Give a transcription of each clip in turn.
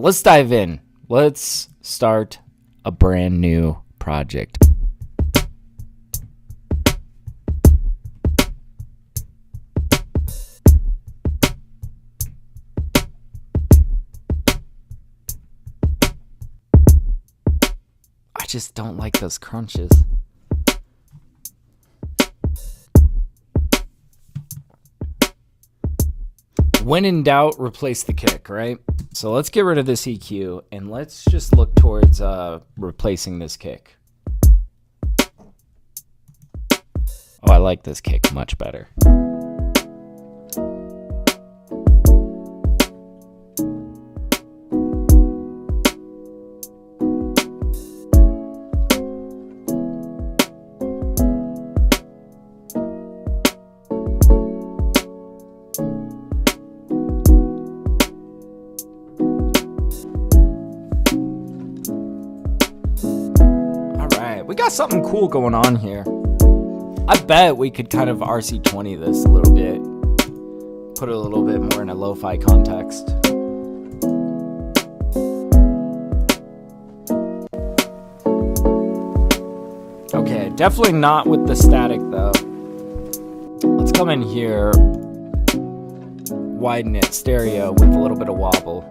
let's dive in. Let's start a brand new project. I just don't like those crunches. When in doubt, replace the kick, right? So let's get rid of this EQ and let's just look towards replacing this kick. Oh, I like this kick much better. We got something cool going on here. I bet we could kind of RC20 this a little bit. Put it a little bit more in a lo-fi context. Okay, definitely not with the static though. Let's come in here, widen it stereo with a little bit of wobble.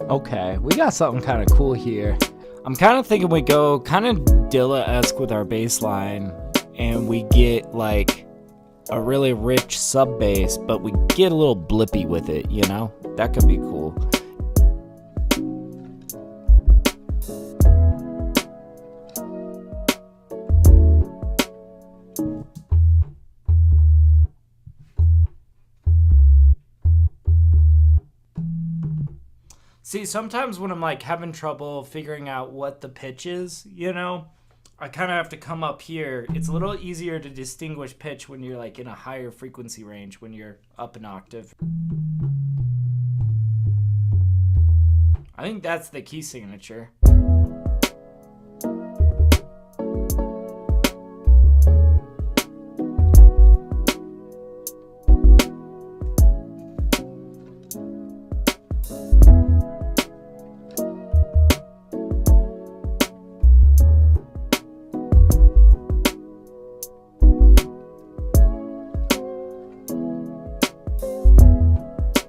Okay, we got something kind of cool here. I'm kind of thinking we go kind of Dilla-esque with our bass line, and we get like a really rich sub bass, but we get a little blippy with it, you know? That could be cool. See, sometimes when I'm like having trouble figuring out what the pitch is, you know, I kind of have to come up here. It's a little easier to distinguish pitch when you're like in a higher frequency range, when you're up an octave. I think that's the key signature.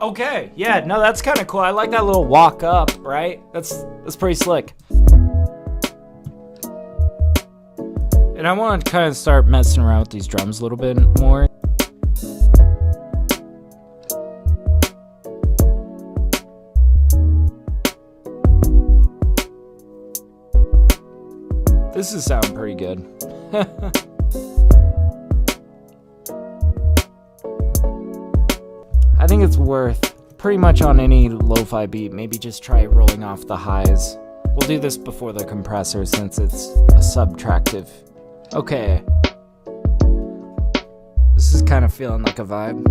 Okay, yeah, no, that's kind of cool. I like that little walk up, right? That's pretty slick. And I want to kind of start messing around with these drums a little bit more. This is sounding pretty good. I think it's worth, pretty much on any lo-fi beat, maybe just try rolling off the highs. We'll do this before the compressor since it's a subtractive. Okay. This is kind of feeling like a vibe.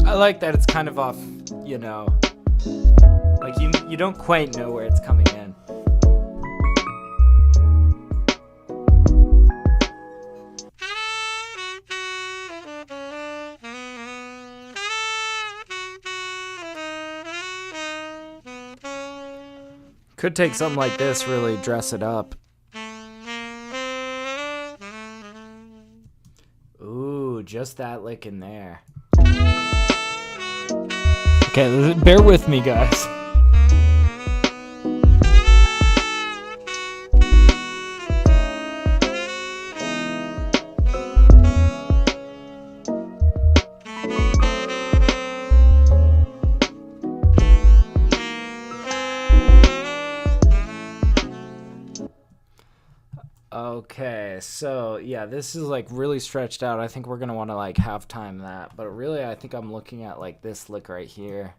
I like that it's kind of off, you know, like you don't quite know where it's coming in. Could take something like this, really dress it up. just that lick in there. Okay, bear with me, guys. Okay, so yeah, this is like really stretched out. I think we're gonna want to like half time that, but really I think I'm looking at like this lick right here.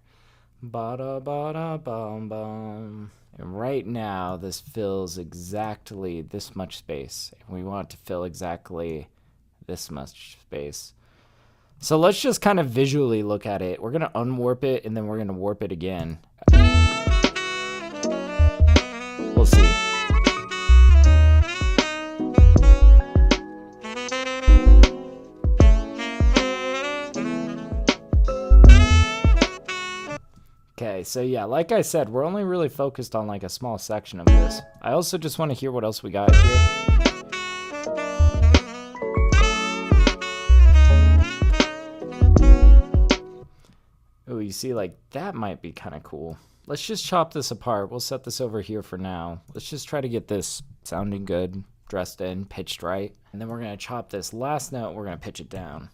Ba-da ba-da bum bum. And right now this fills exactly this much space. And we want it to fill exactly this much space. So let's just kind of visually look at it. We're gonna unwarp it and then we're gonna warp it again. We'll see. Okay, so yeah, like I said, we're only really focused on like a small section of this. I also just want to hear what else we got here. Oh, you see, like that might be kind of cool. Let's just chop this apart. We'll set this over here for now. Let's just try to get this sounding good, dressed in, pitched right. And then we're going to chop this last note, we're going to pitch it down.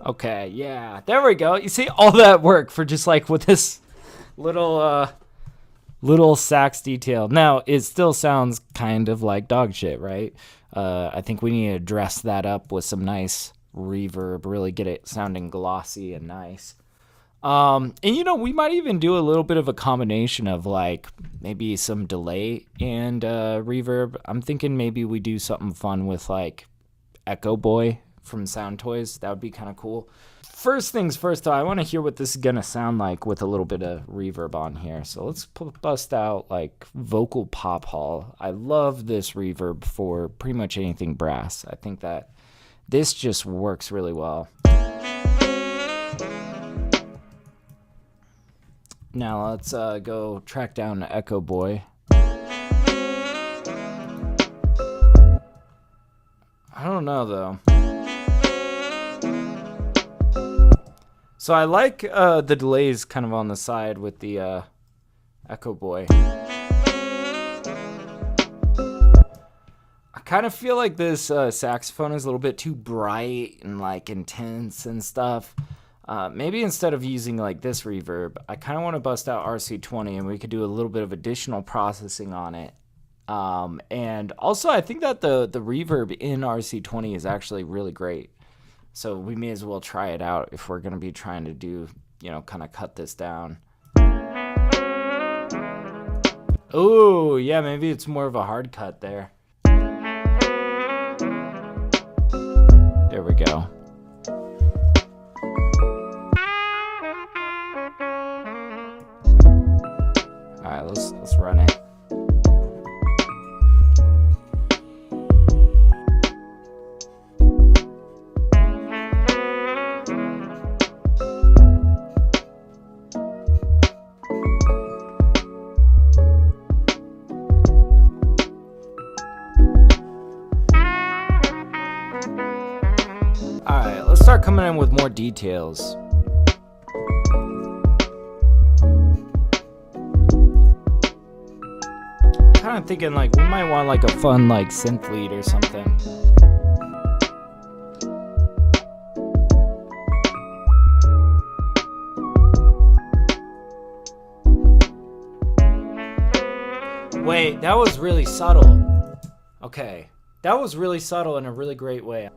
Okay, yeah, there we go. You see all that work for just like with this little sax detail. Now, it still sounds kind of like dog shit, right? I think we need to dress that up with some nice reverb, really get it sounding glossy and nice. And you know, we might even do a little bit of a combination of like maybe some delay and reverb. I'm thinking maybe we do something fun with like Echo Boy from Sound Toys. That would be kind of cool. First things first though, I want to hear what this is gonna sound like with a little bit of reverb on here. So let's bust out like Vocal Pop Hall. I love this reverb for pretty much anything brass. I think that this just works really well. Now let's go track down Echo Boy. I don't know though. So I like the delays kind of on the side with the Echo Boy. I kind of feel like this saxophone is a little bit too bright and like intense and stuff. Maybe instead of using like this reverb, I kind of want to bust out RC20 and we could do a little bit of additional processing on it. And also I think that the reverb in RC20 is actually really great. So we may as well try it out if we're going to be trying to do, you know, kind of cut this down. Oh, yeah, maybe it's more of a hard cut there. There we go. All right, let's run it. Alright, let's start coming in with more details. I'm kind of thinking like we might want like a fun like synth lead or something. Wait, that was really subtle. Okay, that was really subtle in a really great way.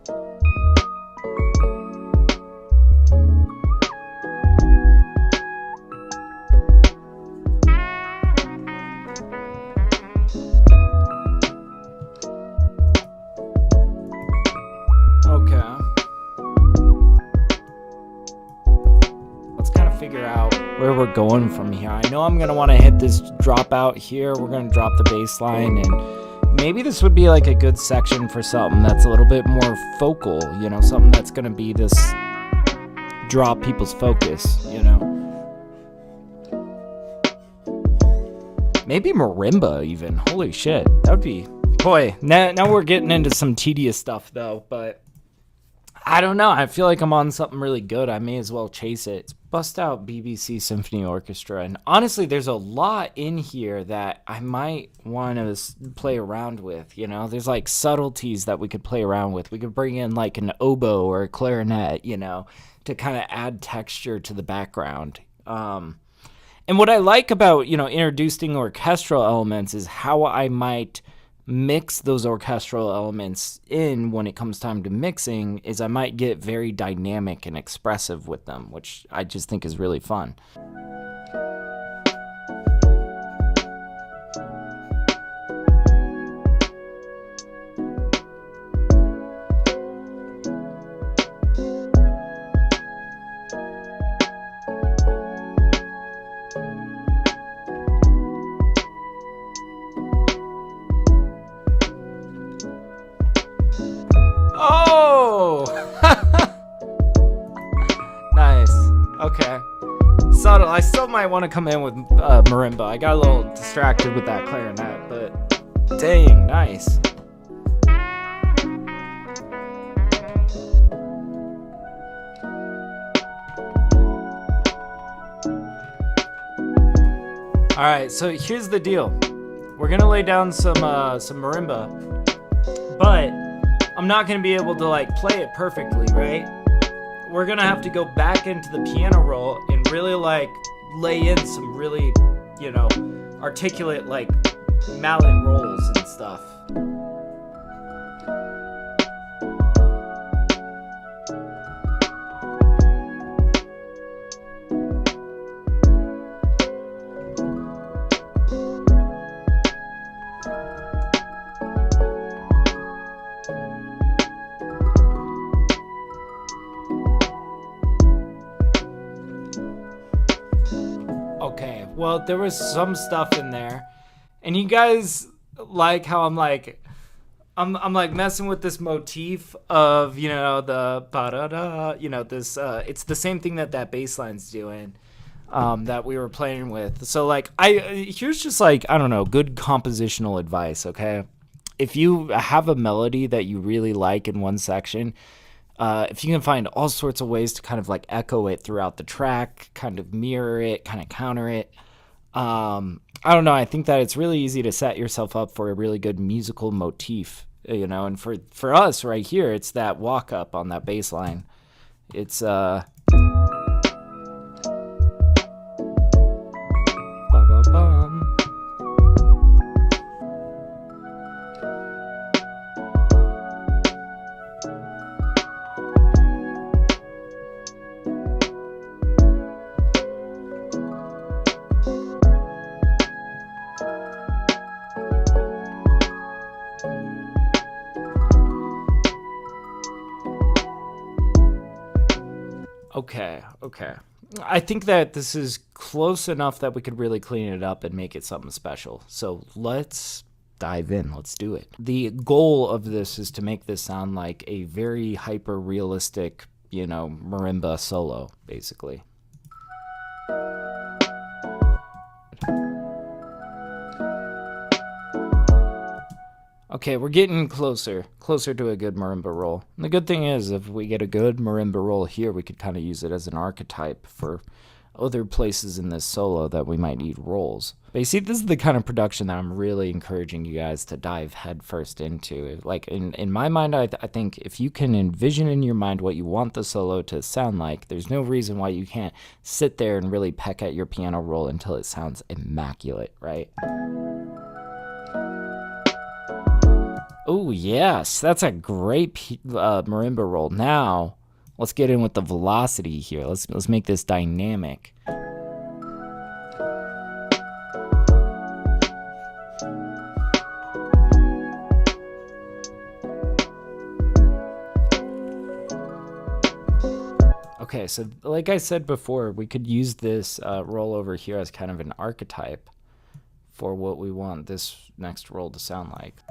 Figure out where we're going from here. I know I'm gonna want to hit this drop out here. We're gonna drop the bass line, and maybe this would be like a good section for something that's a little bit more focal, you know, something that's gonna be this draw people's focus, you know. Maybe marimba even. Holy shit, that would be Boy, now we're getting into some tedious stuff though, but I don't know. I feel like I'm on something really good. I may as well chase it. Let's bust out BBC Symphony Orchestra. And honestly, there's a lot in here that I might want to play around with. You know, there's like subtleties that we could play around with. We could bring in like an oboe or a clarinet, you know, to kind of add texture to the background. And what I like about, you know, introducing orchestral elements is how I might mix those orchestral elements in when it comes time to mixing is I might get very dynamic and expressive with them, which I just think is really fun. Okay. Subtle. I still might want to come in with marimba. I got a little distracted with that clarinet, but dang, nice. All right, so here's the deal. We're gonna lay down some marimba, but I'm not gonna be able to like play it perfectly, right? We're gonna have to go back into the piano roll and really like lay in some really, you know, articulate like mallet rolls and stuff. Okay, well, there was some stuff in there, and you guys like how I'm like messing with this motif of, you know, the ba-da-da, you know, this, it's the same thing that bass line's doing, that we were playing with. So, like, here's just, like, I don't know, good compositional advice, okay? If you have a melody that you really like in one section, if you can find all sorts of ways to kind of like echo it throughout the track, kind of mirror it, kind of counter it. I don't know. I think that it's really easy to set yourself up for a really good musical motif, you know, and for us right here, it's that walk up on that bass line. It's, ba-ba-bum. Okay. I think that this is close enough that we could really clean it up and make it something special. So let's dive in. Let's do it. The goal of this is to make this sound like a very hyper realistic, you know, marimba solo, basically. Okay, we're getting closer to a good marimba roll. And the good thing is, if we get a good marimba roll here, we could kind of use it as an archetype for other places in this solo that we might need rolls. But you see, this is the kind of production that I'm really encouraging you guys to dive headfirst into. Like, in my mind, I think if you can envision in your mind what you want the solo to sound like, there's no reason why you can't sit there and really peck at your piano roll until it sounds immaculate, right? Oh, yes, that's a great marimba roll. Now, let's get in with the velocity here. Let's make this dynamic. Okay, so like I said before, we could use this roll over here as kind of an archetype for what we want this next roll to sound like.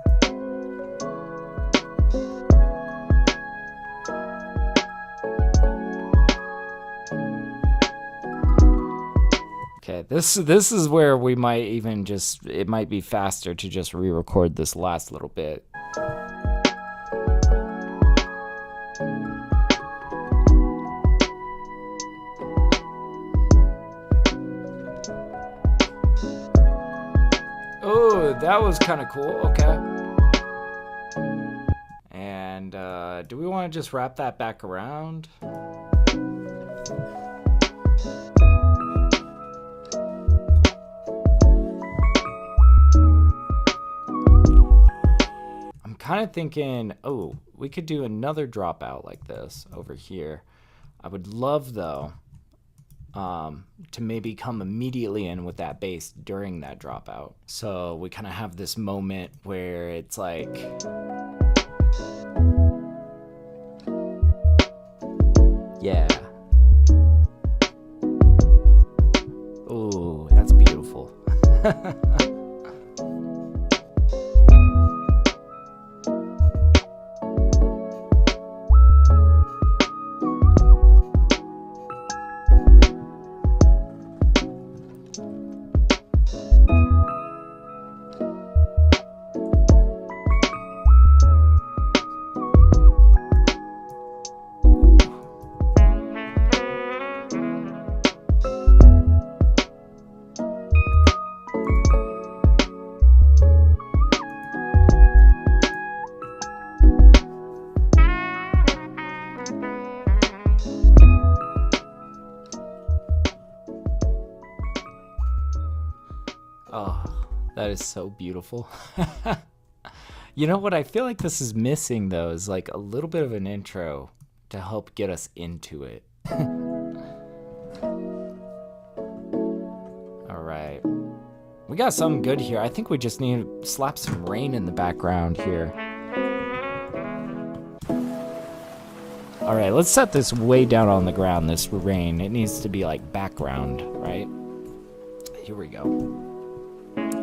Okay, this is where we might even just, it might be faster to just re-record this last little bit. Oh, that was kind of cool. Okay. And do we want to just wrap that back around? I'm kind of thinking, oh, we could do another dropout like this over here. I would love, though, to maybe come immediately in with that bass during that dropout. So we kind of have this moment where it's like, yeah. Ooh, that's beautiful. Oh, that is so beautiful. You know what I feel like this is missing, though, is like a little bit of an intro to help get us into it. All right. We got something good here. I think we just need to slap some rain in the background here. All right, let's set this way down on the ground, this rain. It needs to be like background, right? Here we go.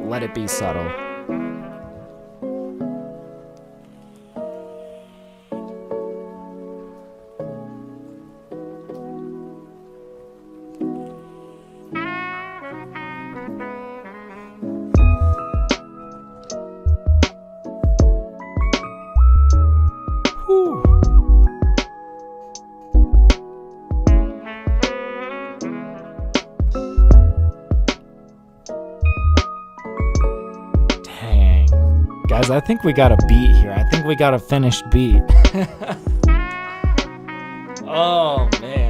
Let it be subtle. Whew. Guys, I think we got a beat here. I think we got a finished beat. Oh, man.